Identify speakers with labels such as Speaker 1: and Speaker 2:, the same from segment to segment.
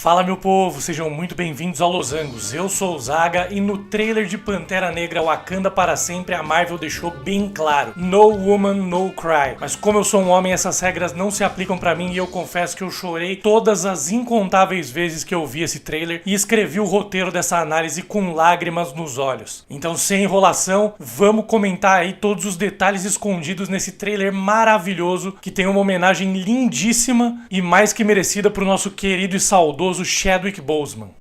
Speaker 1: Fala meu povo, sejam muito bem-vindos ao Losangos. Eu sou o Zaga e no trailer de Pantera Negra Wakanda para Sempre a Marvel deixou bem claro: No Woman, No Cry. Mas como eu sou um homem, essas regras não se aplicam pra mim e eu confesso que eu chorei todas as incontáveis vezes que eu vi esse trailer e escrevi o roteiro dessa análise com lágrimas nos olhos. Então, sem enrolação, vamos comentar aí todos os detalhes escondidos nesse trailer maravilhoso que tem uma homenagem lindíssima e mais que merecida pro nosso querido e saudoso Chadwick Boseman.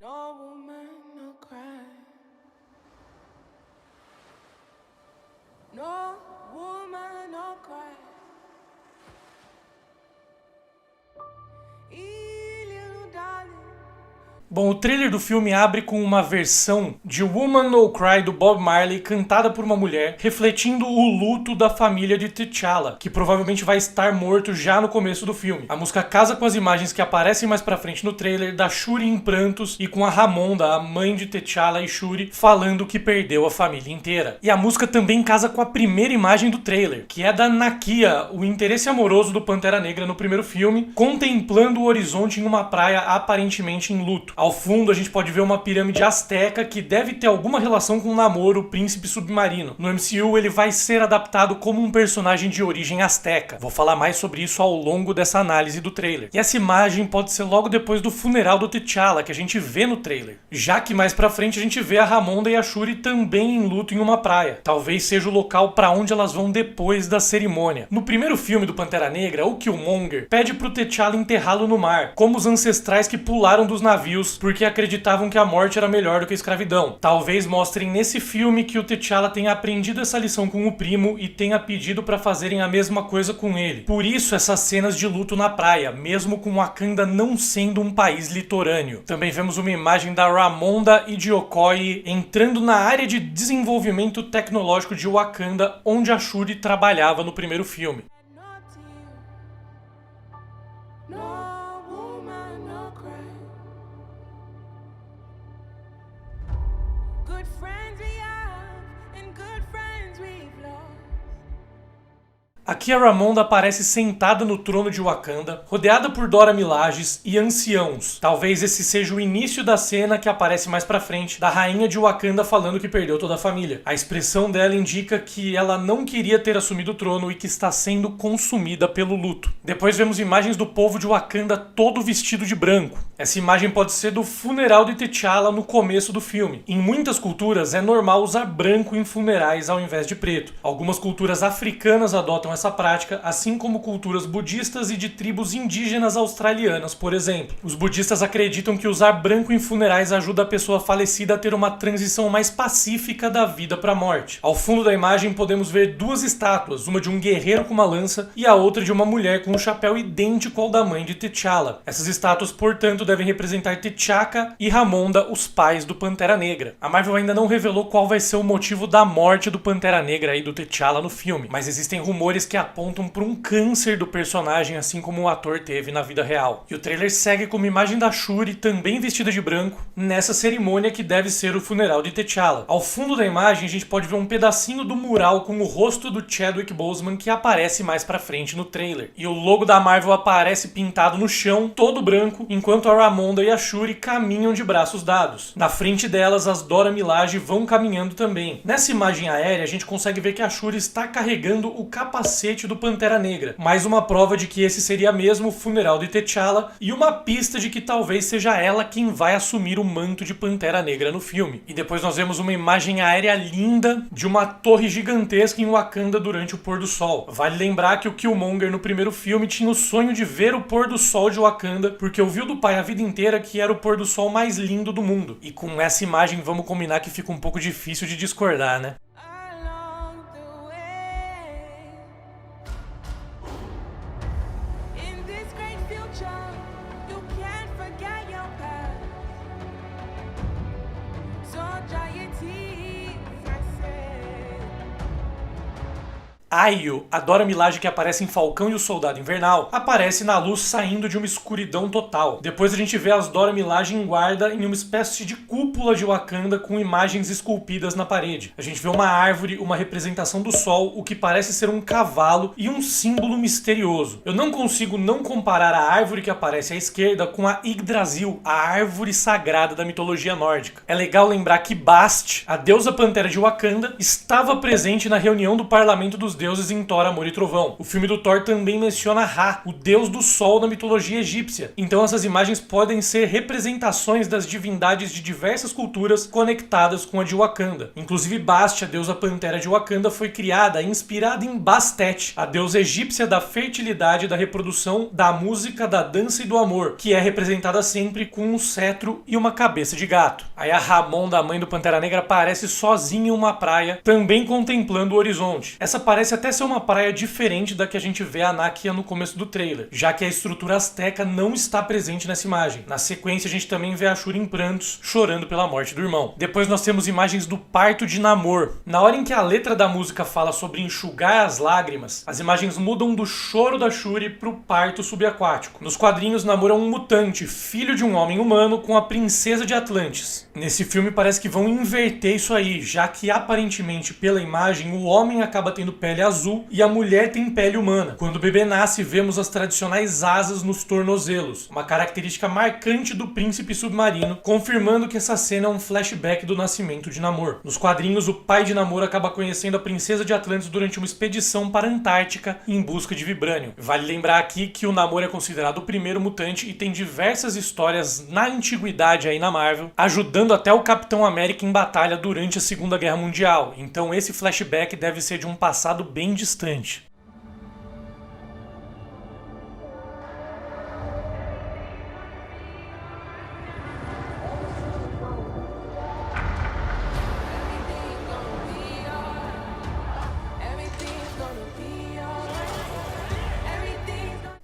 Speaker 1: Bom, o trailer do filme abre com uma versão de Woman No Cry do Bob Marley cantada por uma mulher, refletindo o luto da família de T'Challa, que provavelmente vai estar morto já no começo do filme. A música casa com as imagens que aparecem mais pra frente no trailer da Shuri em prantos e com a Ramonda, a mãe de T'Challa e Shuri, falando que perdeu a família inteira. E a música também casa com a primeira imagem do trailer, que é da Nakia, o interesse amoroso do Pantera Negra no primeiro filme, contemplando o horizonte em uma praia aparentemente em luto. Ao fundo a gente pode ver uma pirâmide asteca que deve ter alguma relação com o Namor, o príncipe submarino. No MCU ele vai ser adaptado como um personagem de origem asteca. Vou falar mais sobre isso ao longo dessa análise do trailer. E essa imagem pode ser logo depois do funeral do T'Challa, que a gente vê no trailer. Já que mais pra frente a gente vê a Ramonda e a Shuri também em luto em uma praia. Talvez seja o local pra onde elas vão depois da cerimônia. No primeiro filme do Pantera Negra, o Killmonger pede pro T'Challa enterrá-lo no mar, como os ancestrais que pularam dos navios porque acreditavam que a morte era melhor do que a escravidão. Talvez mostrem nesse filme que o T'Challa tenha aprendido essa lição com o primo e tenha pedido pra fazerem a mesma coisa com ele. Por isso essas cenas de luto na praia, mesmo com Wakanda não sendo um país litorâneo. Também vemos uma imagem da Ramonda e de Okoye entrando na área de desenvolvimento tecnológico de Wakanda, onde a Shuri trabalhava no primeiro filme. Aqui a Ramonda aparece sentada no trono de Wakanda, rodeada por Dora Milaje e anciãos. Talvez esse seja o início da cena que aparece mais pra frente, da rainha de Wakanda falando que perdeu toda a família. A expressão dela indica que ela não queria ter assumido o trono e que está sendo consumida pelo luto. Depois vemos imagens do povo de Wakanda todo vestido de branco. Essa imagem pode ser do funeral de T'Challa no começo do filme. Em muitas culturas é normal usar branco em funerais ao invés de preto. Algumas culturas africanas adotam essa prática, assim como culturas budistas e de tribos indígenas australianas, por exemplo. Os budistas acreditam que usar branco em funerais ajuda a pessoa falecida a ter uma transição mais pacífica da vida para a morte. Ao fundo da imagem podemos ver duas estátuas, uma de um guerreiro com uma lança e a outra de uma mulher com um chapéu idêntico ao da mãe de T'Challa. Essas estátuas, portanto, devem representar T'Chaka e Ramonda, os pais do Pantera Negra. A Marvel ainda não revelou qual vai ser o motivo da morte do Pantera Negra e do T'Challa no filme, mas existem rumores que apontam para um câncer do personagem, assim como o ator teve na vida real. E o trailer segue com uma imagem da Shuri, também vestida de branco, nessa cerimônia que deve ser o funeral de T'Challa. Ao fundo da imagem a gente pode ver um pedacinho do mural com o rosto do Chadwick Boseman que aparece mais pra frente no trailer. E o logo da Marvel aparece pintado no chão, todo branco, enquanto a Ramonda e a Shuri caminham de braços dados. Na frente delas, as Dora Milaje vão caminhando também. Nessa imagem aérea a gente consegue ver que a Shuri está carregando o capacete do Pantera Negra, mais uma prova de que esse seria mesmo o funeral de T'Challa e uma pista de que talvez seja ela quem vai assumir o manto de Pantera Negra no filme. E depois nós vemos uma imagem aérea linda de uma torre gigantesca em Wakanda durante o pôr do sol. Vale lembrar que o Killmonger no primeiro filme tinha o sonho de ver o pôr do sol de Wakanda, porque ouviu do pai a vida inteira que era o pôr do sol mais lindo do mundo. E com essa imagem vamos combinar que fica um pouco difícil de discordar, né? Aio, a Dora Milaje que aparece em Falcão e o Soldado Invernal, aparece na luz saindo de uma escuridão total. Depois a gente vê as Dora Milaje em guarda em uma espécie de cúpula de Wakanda com imagens esculpidas na parede. A gente vê uma árvore, uma representação do sol, o que parece ser um cavalo e um símbolo misterioso. Eu não consigo não comparar a árvore que aparece à esquerda com a Yggdrasil, a árvore sagrada da mitologia nórdica. É legal lembrar que Bast, a deusa pantera de Wakanda, estava presente na reunião do Parlamento dos Deuses em Thor, Amor e Trovão. O filme do Thor também menciona Ra, o deus do sol na mitologia egípcia. Então essas imagens podem ser representações das divindades de diversas culturas conectadas com a de Wakanda. Inclusive Bast, a deusa pantera de Wakanda, foi criada inspirada em Bastet, a deusa egípcia da fertilidade, da reprodução, da música, da dança e do amor, que é representada sempre com um cetro e uma cabeça de gato. Aí a Ramonda, a mãe do Pantera Negra, aparece sozinha em uma praia, também contemplando o horizonte. Essa parece até ser uma praia diferente da que a gente vê a Nakia no começo do trailer, já que a estrutura asteca não está presente nessa imagem. Na sequência a gente também vê a Shuri em prantos, chorando pela morte do irmão. Depois nós temos imagens do parto de Namor. Na hora em que a letra da música fala sobre enxugar as lágrimas, as imagens mudam do choro da Shuri pro parto subaquático. Nos quadrinhos, Namor é um mutante, filho de um homem humano com a princesa de Atlantis. Nesse filme parece que vão inverter isso aí, já que aparentemente pela imagem o homem acaba tendo pele azul e a mulher tem pele humana. Quando o bebê nasce, vemos as tradicionais asas nos tornozelos, uma característica marcante do príncipe submarino, confirmando que essa cena é um flashback do nascimento de Namor. Nos quadrinhos, o pai de Namor acaba conhecendo a princesa de Atlantis durante uma expedição para a Antártica em busca de vibrânio. Vale lembrar aqui que o Namor é considerado o primeiro mutante e tem diversas histórias na antiguidade aí na Marvel, ajudando até o Capitão América em batalha durante a Segunda Guerra Mundial. Então esse flashback deve ser de um passado bem distante.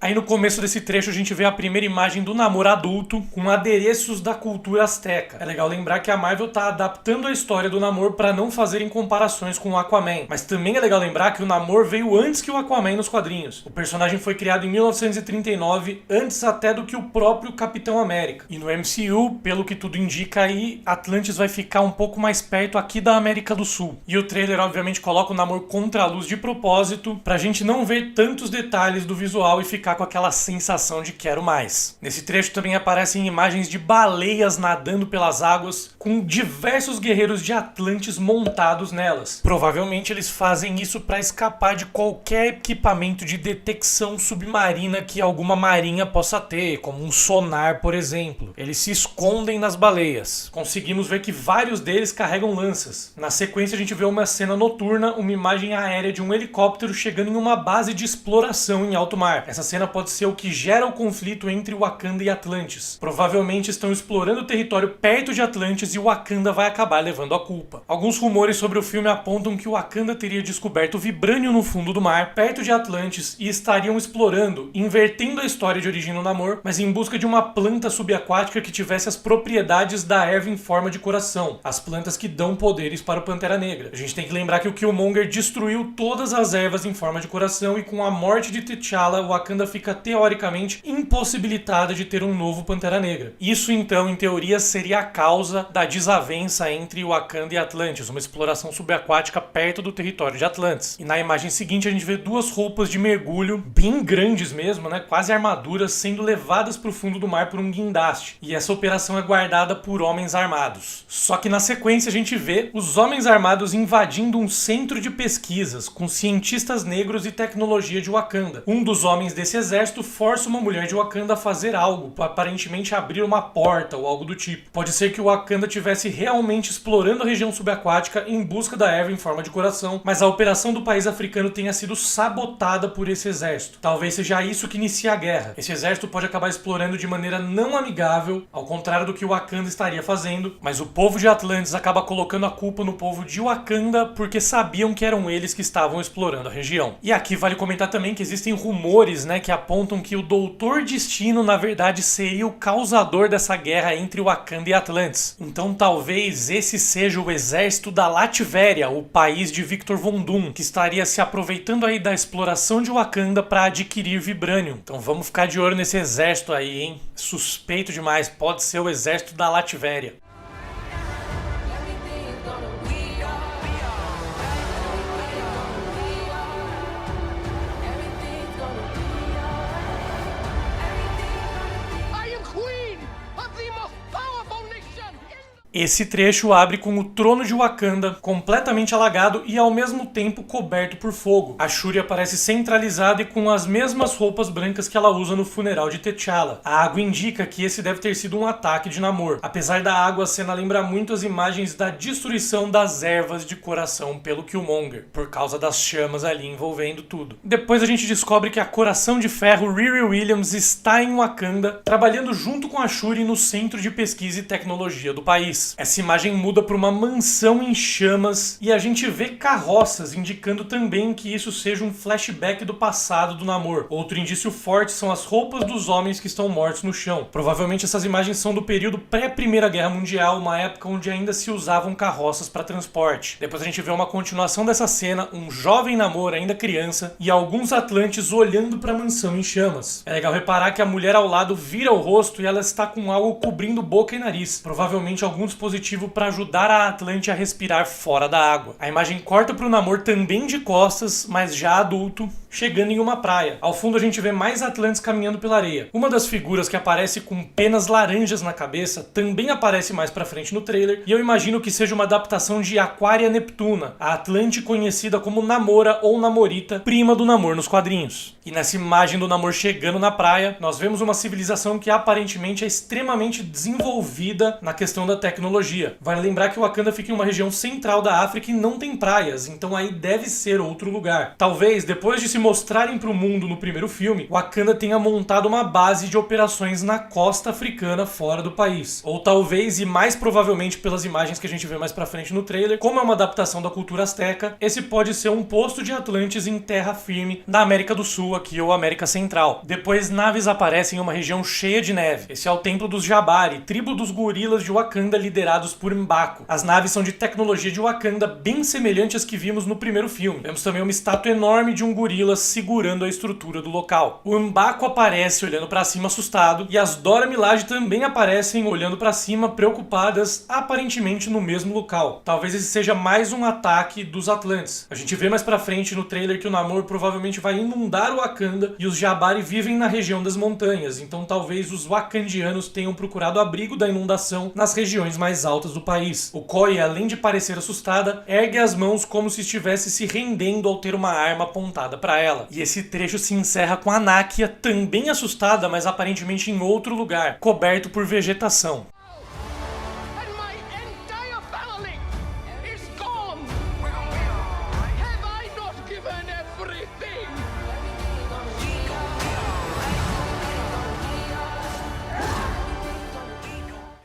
Speaker 1: Aí no começo desse trecho a gente vê a primeira imagem do Namor adulto com adereços da cultura asteca. É legal lembrar que a Marvel tá adaptando a história do Namor para não fazerem comparações com o Aquaman. Mas também é legal lembrar que o Namor veio antes que o Aquaman nos quadrinhos. O personagem foi criado em 1939, antes até do que o próprio Capitão América. E no MCU, pelo que tudo indica aí, Atlantis vai ficar um pouco mais perto aqui da América do Sul. E o trailer obviamente coloca o Namor contra a luz de propósito, pra gente não ver tantos detalhes do visual e ficar com aquela sensação de quero mais. Nesse trecho também aparecem imagens de baleias nadando pelas águas, com diversos guerreiros de Atlantis montados nelas. Provavelmente eles fazem isso para escapar de qualquer equipamento de detecção submarina que alguma marinha possa ter, como um sonar, por exemplo. Eles se escondem nas baleias. Conseguimos ver que vários deles carregam lanças. Na sequência a gente vê uma cena noturna, uma imagem aérea de um helicóptero chegando em uma base de exploração em alto mar. Essa cena pode ser o que gera o conflito entre Wakanda e Atlantis. Provavelmente estão explorando o território perto de Atlantis e Wakanda vai acabar levando a culpa. Alguns rumores sobre o filme apontam que Wakanda teria descoberto vibrânio no fundo do mar, perto de Atlantis, e estariam explorando, invertendo a história de origem do Namor, mas em busca de uma planta subaquática que tivesse as propriedades da erva em forma de coração, as plantas que dão poderes para o Pantera Negra. A gente tem que lembrar que o Killmonger destruiu todas as ervas em forma de coração e com a morte de T'Challa, Wakanda fica teoricamente impossibilitada de ter um novo Pantera Negra. Isso então, em teoria, seria a causa da desavença entre Wakanda e Atlantis, uma exploração subaquática perto do território de Atlantis. E na imagem seguinte a gente vê duas roupas de mergulho, bem grandes mesmo, né, quase armaduras, sendo levadas para o fundo do mar por um guindaste. E essa operação é guardada por homens armados. Só que na sequência a gente vê os homens armados invadindo um centro de pesquisas com cientistas negros e tecnologia de Wakanda. Um dos homens desse exército força uma mulher de Wakanda a fazer algo, aparentemente abrir uma porta ou algo do tipo. Pode ser que o Wakanda estivesse realmente explorando a região subaquática em busca da erva em forma de coração, mas a operação do país africano tenha sido sabotada por esse exército. Talvez seja isso que inicia a guerra. Esse exército pode acabar explorando de maneira não amigável, ao contrário do que o Wakanda estaria fazendo, mas o povo de Atlantis acaba colocando a culpa no povo de Wakanda porque sabiam que eram eles que estavam explorando a região. E aqui vale comentar também que existem rumores, né, que que apontam que o Doutor Destino na verdade seria o causador dessa guerra entre Wakanda e Atlantis. Então talvez esse seja o exército da Latvéria, o país de Victor Von Doom, que estaria se aproveitando aí da exploração de Wakanda para adquirir Vibranium. Então vamos ficar de olho nesse exército aí, hein? Suspeito demais, pode ser o exército da Latvéria. Esse trecho abre com o trono de Wakanda completamente alagado e ao mesmo tempo coberto por fogo. A Shuri aparece centralizada e com as mesmas roupas brancas que ela usa no funeral de T'Challa. A água indica que esse deve ter sido um ataque de Namor. Apesar da água, a cena lembra muito as imagens da destruição das ervas de coração pelo Killmonger, por causa das chamas ali envolvendo tudo. Depois a gente descobre que a Coração de Ferro Riri Williams está em Wakanda, trabalhando junto com a Shuri no Centro de Pesquisa e Tecnologia do país. Essa imagem muda para uma mansão em chamas e a gente vê carroças, indicando também que isso seja um flashback do passado do Namor. Outro indício forte são as roupas dos homens que estão mortos no chão. Provavelmente essas imagens são do período pré-Primeira Guerra Mundial, uma época onde ainda se usavam carroças para transporte. Depois a gente vê uma continuação dessa cena, um jovem Namor ainda criança e alguns atlantes olhando para a mansão em chamas. É legal reparar que a mulher ao lado vira o rosto e ela está com algo cobrindo boca e nariz. Provavelmente algum dispositivo para ajudar a Atlante a respirar fora da água. A imagem corta para o Namor também de costas, mas já adulto, chegando em uma praia. Ao fundo a gente vê mais Atlantes caminhando pela areia. Uma das figuras que aparece com penas laranjas na cabeça também aparece mais pra frente no trailer, e eu imagino que seja uma adaptação de Aquaria Neptuna, a Atlante conhecida como Namora ou Namorita, prima do Namor nos quadrinhos. E nessa imagem do Namor chegando na praia, nós vemos uma civilização que aparentemente é extremamente desenvolvida na questão da tecnologia. Vale lembrar que o Wakanda fica em uma região central da África e não tem praias, então aí deve ser outro lugar. Talvez, depois de se mostrarem para o mundo no primeiro filme, Wakanda tenha montado uma base de operações na costa africana fora do país. Ou talvez, e mais provavelmente pelas imagens que a gente vê mais pra frente no trailer, como é uma adaptação da cultura azteca, esse pode ser um posto de Atlantes em terra firme da América do Sul aqui ou América Central. Depois naves aparecem em uma região cheia de neve. Esse é o Templo dos Jabari, tribo dos gorilas de Wakanda liderados por M'Baku. As naves são de tecnologia de Wakanda bem semelhante às que vimos no primeiro filme. Vemos também uma estátua enorme de um gorila segurando a estrutura do local. O M'Baku aparece olhando pra cima assustado e as Dora Milaje também aparecem olhando pra cima preocupadas, aparentemente no mesmo local. Talvez esse seja mais um ataque dos Atlantes. A gente vê mais pra frente no trailer que o Namor provavelmente vai inundar o Wakanda e os Jabari vivem na região das montanhas, então talvez os wakandianos tenham procurado abrigo da inundação nas regiões mais altas do país. O Koi, além de parecer assustada, ergue as mãos como se estivesse se rendendo ao ter uma arma apontada pra ela. E esse trecho se encerra com a Nakia também assustada, mas aparentemente em outro lugar, coberto por vegetação.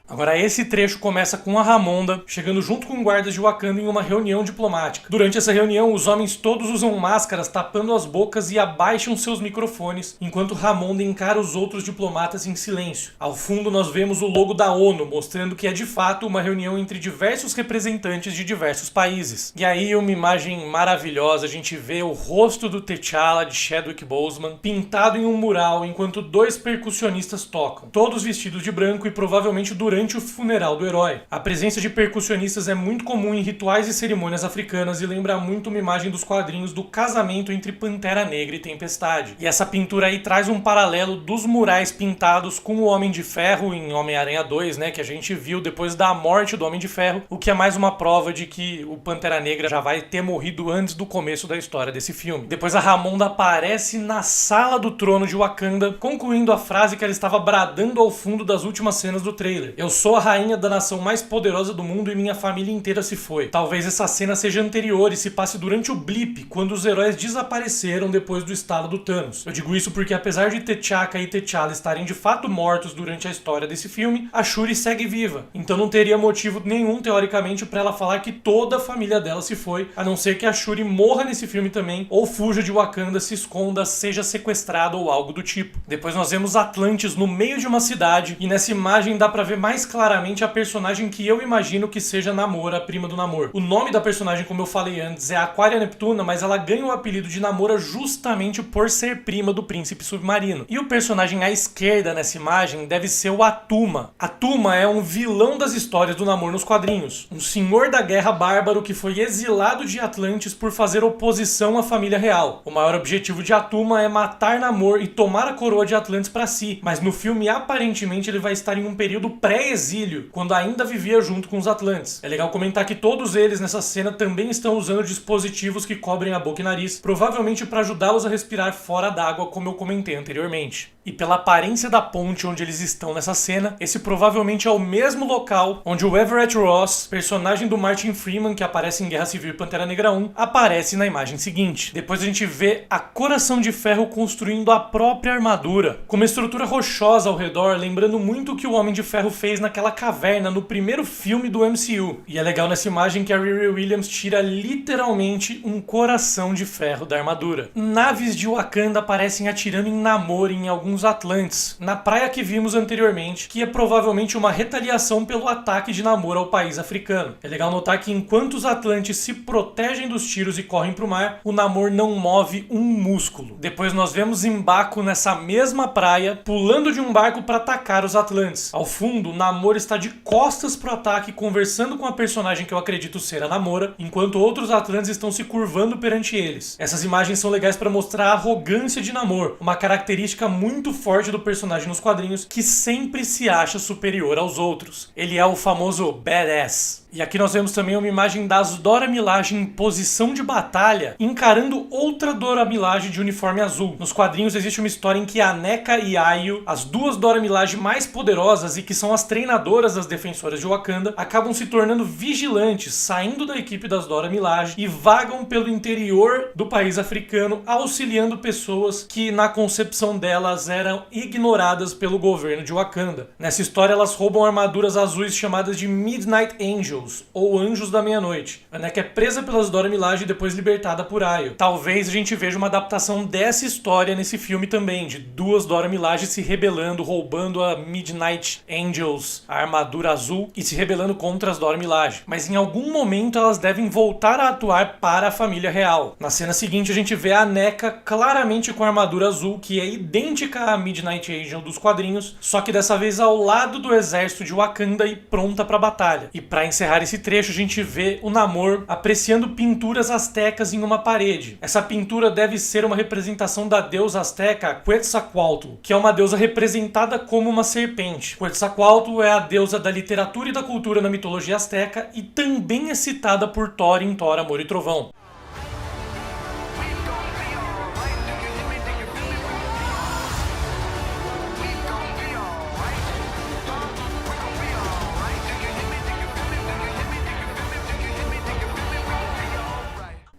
Speaker 1: Agora esse trecho começa com a Ramonda chegando junto com guardas de Wakanda em uma reunião diplomática. Durante essa reunião, os homens todos usam máscaras tapando as bocas e abaixam seus microfones, enquanto Ramonda encara os outros diplomatas em silêncio. Ao fundo nós vemos o logo da ONU, mostrando que é de fato uma reunião entre diversos representantes de diversos países. E aí uma imagem maravilhosa, a gente vê o rosto do T'Challa de Chadwick Boseman pintado em um mural enquanto dois percussionistas tocam, todos vestidos de branco e provavelmente durante o funeral do herói. A presença de percussionistas é muito comum em rituais e cerimônias africanas e lembra muito uma imagem dos quadrinhos do casamento entre Pantera Negra e Tempestade. E essa pintura aí traz um paralelo dos murais pintados com o Homem de Ferro em Homem-Aranha 2, né, que a gente viu depois da morte do Homem de Ferro, o que é mais uma prova de que o Pantera Negra já vai ter morrido antes do começo da história desse filme. Depois a Ramonda aparece na sala do trono de Wakanda, concluindo a frase que ela estava bradando ao fundo das últimas cenas do trailer. Eu sou a rainha da nação mais poderosa do mundo e minha família inteira se foi. Talvez essa cena seja anterior e se passe durante o blip, quando os heróis desapareceram depois do estalo do Thanos. Eu digo isso porque apesar de T'Chaka e T'Challa estarem de fato mortos durante a história desse filme, a Shuri segue viva. Então não teria motivo nenhum, teoricamente, pra ela falar que toda a família dela se foi, a não ser que a Shuri morra nesse filme também, ou fuja de Wakanda, se esconda, seja sequestrada ou algo do tipo. Depois nós vemos Atlantis no meio de uma cidade, e nessa imagem dá pra ver mais claramente a personagem que eu imagino que seja Namora, a prima do Namor. O nome da personagem, como eu falei antes, é Aquaria Neptuna, mas ela ganha o apelido de Namora justamente por ser prima do príncipe submarino. E o personagem à esquerda nessa imagem deve ser o Atuma. Atuma é um vilão das histórias do Namor nos quadrinhos. Um senhor da guerra bárbaro que foi exilado de Atlantis por fazer oposição à família real. O maior objetivo de Atuma é matar Namor e tomar a coroa de Atlantis pra si, mas no filme aparentemente ele vai estar em um período pré-exílio, quando ainda vivia junto com os Atlantes. É legal comentar que todos eles nessa cena também estão usando dispositivos que cobrem a boca e nariz, provavelmente para ajudá-los a respirar fora d'água, como eu comentei anteriormente. E pela aparência da ponte onde eles estão nessa cena, esse provavelmente é o mesmo local onde o Everett Ross, personagem do Martin Freeman que aparece em Guerra Civil e Pantera Negra 1, aparece na imagem seguinte. Depois a gente vê a Coração de Ferro construindo a própria armadura, com uma estrutura rochosa ao redor, lembrando muito o que o Homem de Ferro fez naquela caverna no primeiro filme do MCU. E é legal nessa imagem que a Riri Williams tira literalmente um coração de ferro da armadura. Naves de Wakanda aparecem atirando em Namor em alguns Atlantes, na praia que vimos anteriormente, que é provavelmente uma retaliação pelo ataque de Namor ao país africano. É legal notar que enquanto os Atlantes se protegem dos tiros e correm pro mar, o Namor não move um músculo. Depois nós vemos M'Baku nessa mesma praia, pulando de um barco para atacar os Atlantes. Ao fundo, Namor está de costas pro ataque, conversando com a personagem que eu acredito ser a Namora, enquanto outros Atlantes estão se curvando perante eles. Essas imagens são legais para mostrar a arrogância de Namor, uma característica muito forte do personagem nos quadrinhos, que sempre se acha superior aos outros. Ele é o famoso badass. E aqui nós vemos também uma imagem das Dora Milaje em posição de batalha, encarando outra Dora Milaje de uniforme azul. Nos quadrinhos existe uma história em que a NECA e Ayo, as duas Dora Milaje mais poderosas e que são as treinadoras das defensoras de Wakanda, acabam se tornando vigilantes, saindo da equipe das Dora Milaje e vagam pelo interior do país africano, auxiliando pessoas que na concepção delas eram ignoradas pelo governo de Wakanda. Nessa história elas roubam armaduras azuis chamadas de Midnight Angels, ou Anjos da Meia-Noite. A NECA é presa pelas Dora Milaje e depois libertada por Ayo. Talvez a gente veja uma adaptação dessa história nesse filme também, de duas Dora Milaje se rebelando, roubando a Midnight Angels, a armadura azul, e se rebelando contra as Dora Milaje. Mas em algum momento elas devem voltar a atuar para a família real. Na cena seguinte a gente vê a NECA claramente com a armadura azul, que é idêntica à Midnight Angel dos quadrinhos, só que dessa vez ao lado do exército de Wakanda e pronta para a batalha. E para encerrar esse trecho, a gente vê o Namor apreciando pinturas astecas em uma parede. Essa pintura deve ser uma representação da deusa asteca Quetzalcoatl, que é uma deusa representada como uma serpente. Quetzalcoatl é a deusa da literatura e da cultura na mitologia asteca e também é citada por Thor em Thor, Amor e Trovão.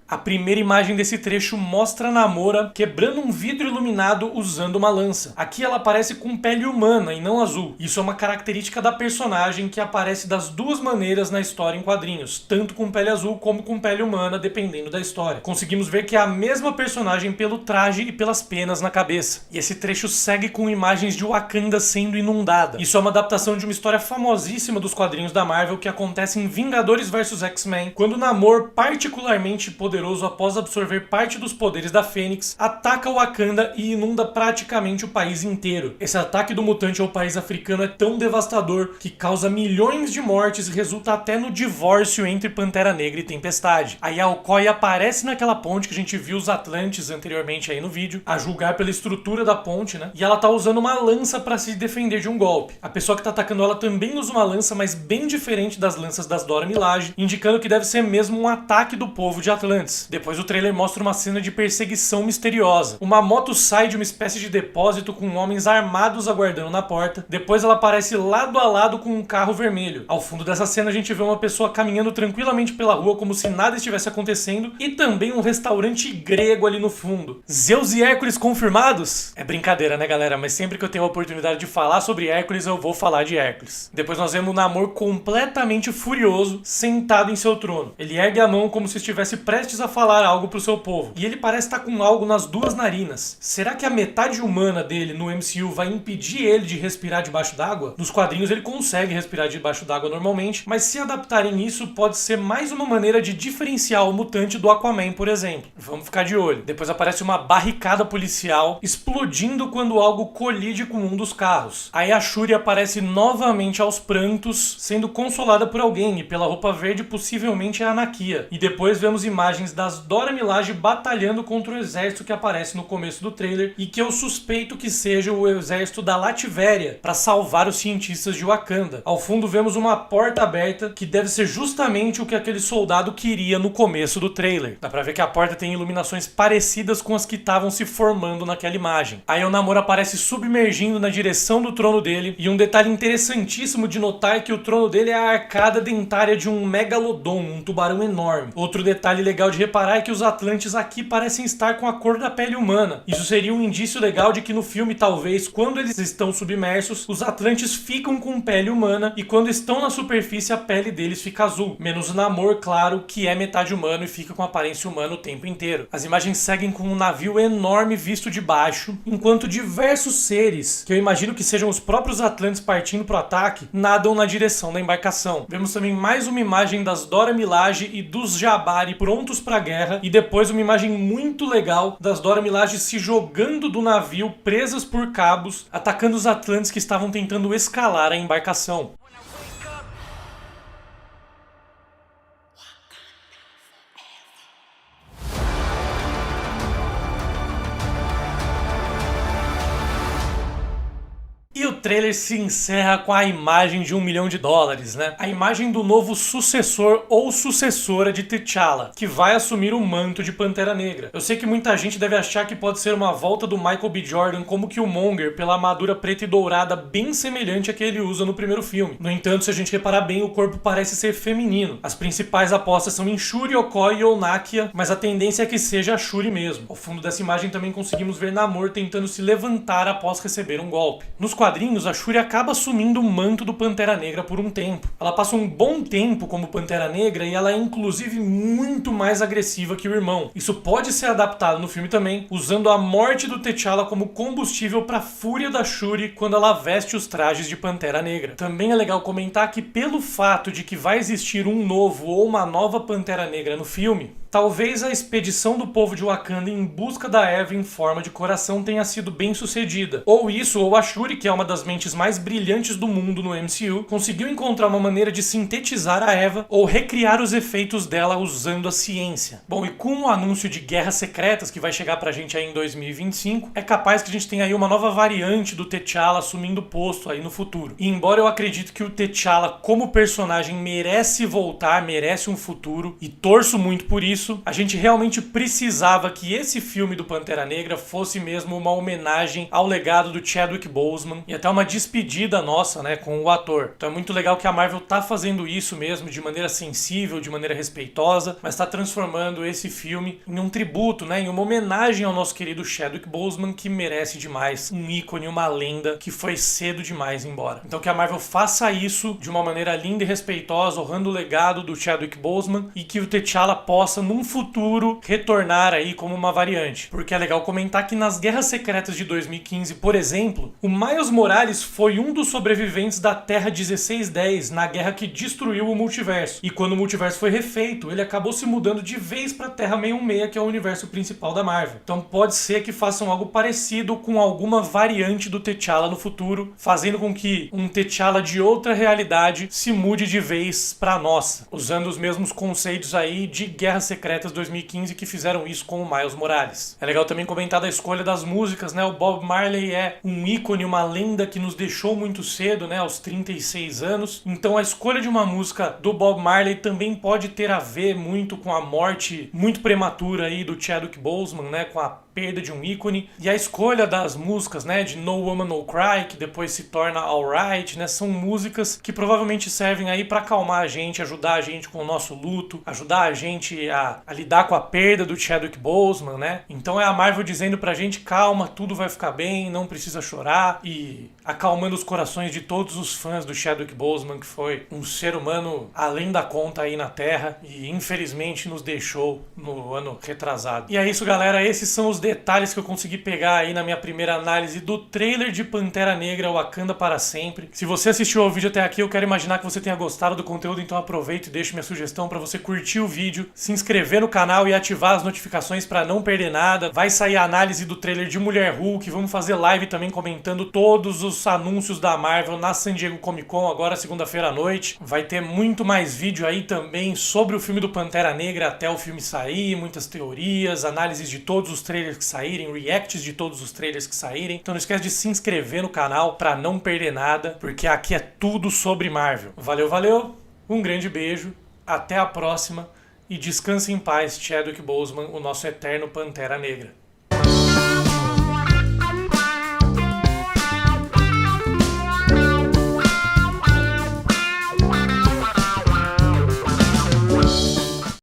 Speaker 1: A primeira imagem desse trecho mostra a Namora quebrando um vidro iluminado usando uma lança. Aqui ela aparece com pele humana e não azul. Isso é uma característica da personagem que aparece das duas maneiras na história em quadrinhos, tanto com pele azul como com pele humana, dependendo da história. Conseguimos ver que é a mesma personagem pelo traje e pelas penas na cabeça. E esse trecho segue com imagens de Wakanda sendo inundada. Isso é uma adaptação de uma história famosíssima dos quadrinhos da Marvel que acontece em Vingadores vs X-Men, quando Namor, particularmente poderoso após absorver parte dos poderes da Fênix, ataca Wakanda e inunda praticamente o país inteiro. Esse ataque do mutante ao país africano é tão devastador que causa milhões de mortes e resulta até no divórcio entre Pantera Negra e Tempestade. A Yalkoi aparece naquela ponte que a gente viu os Atlantes anteriormente aí no vídeo, a julgar pela estrutura da ponte, né? E ela tá usando uma lança para se defender de um golpe. A pessoa que tá atacando ela também usa uma lança, mas bem diferente das lanças das Dora Milaje, indicando que deve ser mesmo um ataque do povo de Atlantis. antes. Depois o trailer mostra uma cena de perseguição misteriosa. Uma moto sai de uma espécie de depósito com homens armados aguardando na porta. Depois ela aparece lado a lado com um carro vermelho. Ao fundo dessa cena a gente vê uma pessoa caminhando tranquilamente pela rua como se nada estivesse acontecendo e também um restaurante grego ali no fundo. Zeus e Hércules confirmados? É brincadeira, né, galera? Mas sempre que eu tenho a oportunidade de falar sobre Hércules, eu vou falar de Hércules. Depois nós vemos o Namor completamente furioso, sentado em seu trono. Ele ergue a mão como se estivesse prestes a falar algo pro seu povo. E ele parece estar com algo nas duas narinas. Será que a metade humana dele no MCU vai impedir ele de respirar debaixo d'água? Nos quadrinhos ele consegue respirar debaixo d'água normalmente, mas se adaptarem isso, pode ser mais uma maneira de diferenciar o mutante do Aquaman, por exemplo. Vamos ficar de olho. Depois aparece uma barricada policial explodindo quando algo colide com um dos carros. Aí a Shuri aparece novamente aos prantos, sendo consolada por alguém, e pela roupa verde possivelmente é a Nakia. E depois vemos imagens das Dora Milaje batalhando contra o exército que aparece no começo do trailer e que eu suspeito que seja o exército da Lativéria para salvar os cientistas de Wakanda. Ao fundo vemos uma porta aberta que deve ser justamente o que aquele soldado queria no começo do trailer. Dá pra ver que a porta tem iluminações parecidas com as que estavam se formando naquela imagem. Aí o Namor aparece submergindo na direção do trono dele, e um detalhe interessantíssimo de notar é que o trono dele é a arcada dentária de um megalodon, um tubarão enorme. Outro detalhe legal de reparar é que os Atlantes aqui parecem estar com a cor da pele humana. Isso seria um indício legal de que no filme, talvez, quando eles estão submersos, os Atlantes ficam com pele humana e quando estão na superfície a pele deles fica azul. Menos o Namor, claro, que é metade humano e fica com aparência humana o tempo inteiro. As imagens seguem com um navio enorme visto de baixo, enquanto diversos seres, que eu imagino que sejam os próprios Atlantes partindo pro ataque, nadam na direção da embarcação. Vemos também mais uma imagem das Dora Milaje e dos Jabari prontos pra guerra, e depois uma imagem muito legal das Dora Milaje se jogando do navio presas por cabos, atacando os Atlantes que estavam tentando escalar a embarcação. E o trailer se encerra com a imagem de $1 milhão, né? A imagem do novo sucessor ou sucessora de T'Challa, que vai assumir o manto de Pantera Negra. Eu sei que muita gente deve achar que pode ser uma volta do Michael B. Jordan como Killmonger pela armadura preta e dourada bem semelhante à que ele usa no primeiro filme. No entanto, se a gente reparar bem, o corpo parece ser feminino. As principais apostas são em Shuri, Okoye ou Nakia, mas a tendência é que seja a Shuri mesmo. Ao fundo dessa imagem também conseguimos ver Namor tentando se levantar após receber um golpe. Nos quadrinhos, a Shuri acaba assumindo o manto do Pantera Negra por um tempo. Ela passa um bom tempo como Pantera Negra e ela é inclusive muito mais agressiva que o irmão. Isso pode ser adaptado no filme também, usando a morte do T'Challa como combustível para a fúria da Shuri quando ela veste os trajes de Pantera Negra. Também é legal comentar que pelo fato de que vai existir um novo ou uma nova Pantera Negra no filme, talvez a expedição do povo de Wakanda em busca da Eva em forma de coração tenha sido bem sucedida. Ou isso, ou a Shuri, que é uma das mentes mais brilhantes do mundo no MCU, conseguiu encontrar uma maneira de sintetizar a Eva ou recriar os efeitos dela usando a ciência. Bom, e com o anúncio de Guerras Secretas que vai chegar pra gente aí em 2025, é capaz que a gente tenha aí uma nova variante do T'Challa assumindo o posto aí no futuro. E embora eu acredite que o T'Challa como personagem merece voltar, merece um futuro, e torço muito por isso, a gente realmente precisava que esse filme do Pantera Negra fosse mesmo uma homenagem ao legado do Chadwick Boseman e até uma despedida nossa, né, com o ator. Então é muito legal que a Marvel tá fazendo isso mesmo de maneira sensível, de maneira respeitosa, mas tá transformando esse filme em um tributo, né, em uma homenagem ao nosso querido Chadwick Boseman, que merece demais, um ícone, uma lenda que foi cedo demais embora. Então que a Marvel faça isso de uma maneira linda e respeitosa, honrando o legado do Chadwick Boseman, e que o T'Challa possa num futuro retornar aí como uma variante. Porque é legal comentar que nas Guerras Secretas de 2015, por exemplo, o Miles Morales foi um dos sobreviventes da Terra 1610 na guerra que destruiu o multiverso. E quando o multiverso foi refeito, ele acabou se mudando de vez pra Terra 616, que é o universo principal da Marvel. Então pode ser que façam algo parecido com alguma variante do T'Challa no futuro, fazendo com que um T'Challa de outra realidade se mude de vez pra nossa, usando os mesmos conceitos aí de Guerras Secretas 2015 que fizeram isso com o Miles Morales. É legal também comentar da escolha das músicas, né? O Bob Marley é um ícone, uma lenda perda que nos deixou muito cedo, né, aos 36 anos. Então a escolha de uma música do Bob Marley também pode ter a ver muito com a morte muito prematura aí do Chadwick Boseman, né, com a perda de um ícone. E a escolha das músicas, né, de No Woman No Cry, que depois se torna Alright, né, são músicas que provavelmente servem aí para acalmar a gente, ajudar a gente com o nosso luto, ajudar a gente a lidar com a perda do Chadwick Boseman, né? Então é a Marvel dizendo pra gente, calma, tudo vai ficar bem, não precisa chorar, e acalmando os corações de todos os fãs do Chadwick Boseman, que foi um ser humano além da conta aí na Terra e infelizmente nos deixou no ano retrasado. E é isso, galera, esses são os detalhes que eu consegui pegar aí na minha primeira análise do trailer de Pantera Negra Wakanda para Sempre. Se você assistiu ao vídeo até aqui, eu quero imaginar que você tenha gostado do conteúdo, então aproveita e deixa minha sugestão para você curtir o vídeo, se inscrever no canal e ativar as notificações para não perder nada. Vai sair a análise do trailer de Mulher Hulk, vamos fazer live também comentando todos os anúncios da Marvel na San Diego Comic Con, agora segunda-feira à noite. Vai ter muito mais vídeo aí também sobre o filme do Pantera Negra até o filme sair, muitas teorias, análises de todos os trailers que saírem, reacts de todos os trailers que saírem. Então não esquece de se inscrever no canal para não perder nada, porque aqui é tudo sobre Marvel. Valeu, valeu, um grande beijo, até a próxima e descanse em paz, Chadwick Boseman, o nosso eterno Pantera Negra.